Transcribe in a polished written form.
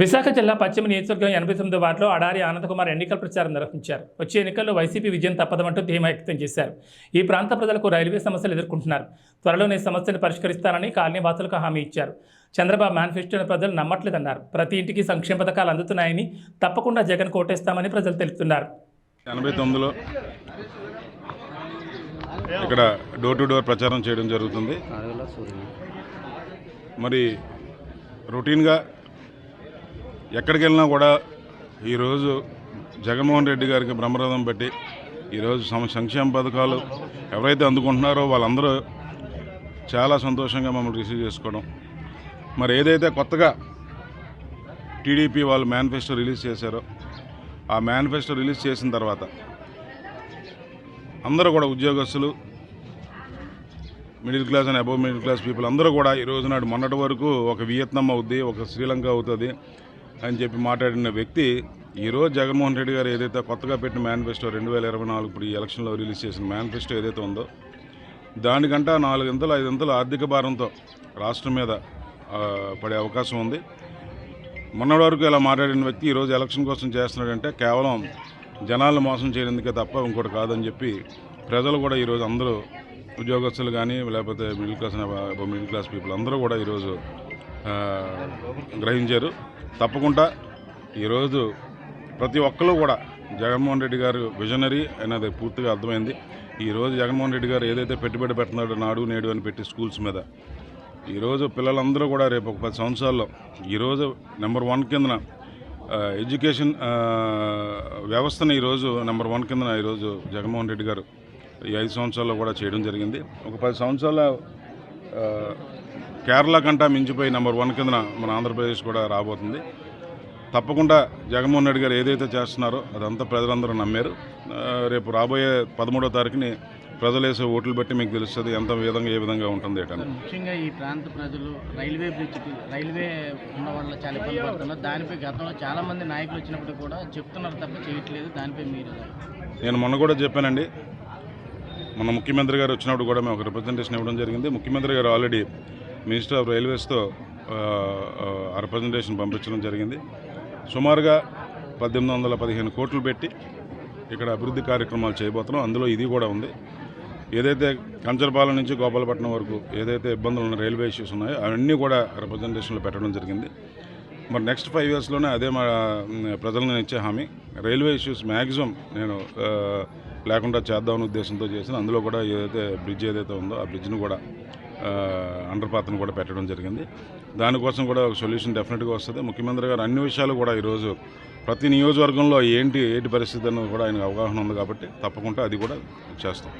విశాఖ జిల్లా పశ్చిమ నియోజకవర్గం 89 వార్డులో అడారి ఆనందకుమార్ ఎన్నికల ప్రచారం నిర్వహించారు. వచ్చే ఎన్నికల్లో వైసీపీ విజయం తప్పదమంటూ ధీమా వ్యక్తం చేశారు. ఈ ప్రాంత ప్రజలకు రైల్వే సమస్యలు ఎదుర్కొంటున్నారు. త్వరలోనే సమస్యను పరిష్కరిస్తారని కాలనీ వాసులకు హామీ ఇచ్చారు. చంద్రబాబు మేనిఫెస్టోను ప్రజలు నమ్మట్లేదన్నారు. ప్రతి ఇంటికి సంక్షేమ పథకాలు అందుతున్నాయని, తప్పకుండా జగన్ కోటేస్తామని ప్రజలు తెలుపుతున్నారు. 89లో ఇక్కడ డోర్ టు డోర్ ప్రచారం చేయడం జరుగుతుంది. మరి రొటీన్గా ఎక్కడికి వెళ్ళినా కూడా ఈరోజు జగన్మోహన్ రెడ్డి గారికి బ్రహ్మరథం బట్టి ఈరోజు సంక్షేమ పథకాలు ఎవరైతే అందుకుంటున్నారో వాళ్ళందరూ చాలా సంతోషంగా మమ్మల్ని రిసీవ్ చేసుకోవడం. మరి ఏదైతే కొత్తగా టీడీపీ వాళ్ళు మేనిఫెస్టో రిలీజ్ చేశారో ఆ మేనిఫెస్టో రిలీజ్ చేసిన తర్వాత అందరూ కూడా ఉద్యోగస్తులు, middle class and above middle class people అందరూ కూడా ఈరోజు నాడు మొన్నటి వరకు ఒక వియత్నాం అవుద్ది, ఒక శ్రీలంక అవుతుంది అని చెప్పి మాట్లాడిన వ్యక్తి ఈరోజు జగన్మోహన్ రెడ్డి గారు ఏదైతే కొత్తగా పెట్టిన మేనిఫెస్టో 2024 ఇప్పుడు ఈ ఎలక్షన్లో రిలీజ్ చేసిన మేనిఫెస్టో ఏదైతే ఉందో దానికంటే 4-5 ఆర్థిక భారంతో రాష్ట్రం మీద పడే అవకాశం ఉంది. మొన్నటి వరకు ఇలా మాట్లాడిన వ్యక్తి ఈరోజు ఎలక్షన్ కోసం చేస్తున్నాడంటే కేవలం జనాలను మోసం చేయడానికే తప్ప ఇంకోటి కాదని చెప్పి ప్రజలు కూడా ఈరోజు అందరూ ఉద్యోగస్తులు కానీ లేకపోతే మిడిల్ క్లాస్ పీపుల్ అందరూ కూడా ఈరోజు గ్రహించారు. తప్పకుండా ఈరోజు ప్రతి ఒక్కరు కూడా జగన్మోహన్ రెడ్డి గారు విజనరీ అనేది పూర్తిగా అర్థమైంది. ఈరోజు జగన్మోహన్ రెడ్డి గారు ఏదైతే పెట్టుబడి పెడుతున్నాడో నాడు నేడు అని పెట్టి స్కూల్స్ మీద ఈరోజు పిల్లలందరూ కూడా రేపు ఒక 10 సంవత్సరాల్లో ఈరోజు నెంబర్ 1 కిందన ఎడ్యుకేషన్ వ్యవస్థను ఈరోజు నెంబర్ 1 కిందన ఈరోజు జగన్మోహన్ రెడ్డి గారు ఈ 5 సంవత్సరాల్లో కూడా చేయడం జరిగింది. ఒక 10 సంవత్సరాల కేరళ కంటా మించిపోయి నెంబర్ 1 కిందన మన ఆంధ్రప్రదేశ్ కూడా రాబోతుంది. తప్పకుండా జగన్మోహన్ రెడ్డి గారు ఏదైతే చేస్తున్నారో అదంతా ప్రజలందరూ నమ్మారు. రేపు రాబోయే 13వ తారీఖుని ప్రజలు వేసే ఓట్లు బట్టి మీకు తెలుస్తుంది ఏ విధంగా ఉంటుంది ఏంటని. ముఖ్యంగా ఈ ప్రాంత ప్రజలు రైల్వే ఉన్న వల్ల చాలా ఇబ్బంది పడుతున్నారు. దానిపై గతంలో చాలామంది నాయకులు వచ్చినప్పుడు కూడా చెప్తున్నారు తప్ప చేయట్లేదు. దానిపై మీరు? నేను మొన్న కూడా చెప్పానండి. మన ముఖ్యమంత్రి గారు వచ్చినప్పుడు కూడా మేము ఒక రిప్రజెంటేషన్ ఇవ్వడం జరిగింది. ముఖ్యమంత్రి గారు ఆల్రెడీ మినిస్టర్ ఆఫ్ రైల్వేస్తో ఆ రిప్రజెంటేషన్ పంపించడం జరిగింది. సుమారుగా 1815 కోట్లు పెట్టి ఇక్కడ అభివృద్ధి కార్యక్రమాలు చేయబోతున్నాం. అందులో ఇది కూడా ఉంది. ఏదైతే కంచరపాలెం నుంచి గోపాలపట్నం వరకు ఏదైతే ఇబ్బందులు ఉన్న రైల్వే ఇష్యూస్ ఉన్నాయో అవన్నీ కూడా రిప్రజెంటేషన్లో పెట్టడం జరిగింది. మరి నెక్స్ట్ 5 ఇయర్స్లోనే అదే మా ప్రజలను ఇచ్చే హామీ. రైల్వే ఇష్యూస్ మ్యాక్సిమం నేను లేకుండా చేద్దామనే ఉద్దేశంతో చేసిన అందులో కూడా ఏదైతే బ్రిడ్జ్ ఏదైతే ఉందో ఆ బ్రిడ్జ్ను కూడా అండర్ పాత్ను కూడా పెట్టడం జరిగింది. దానికోసం కూడా ఒక సొల్యూషన్ డెఫినెట్గా వస్తుంది. ముఖ్యమంత్రి గారు అన్ని విషయాలు కూడా ఈరోజు ప్రతి నియోజకవర్గంలో ఏంటి పరిస్థితి అన్నది కూడా ఆయనకు అవగాహన ఉంది కాబట్టి తప్పకుండా అది కూడా చేస్తాం.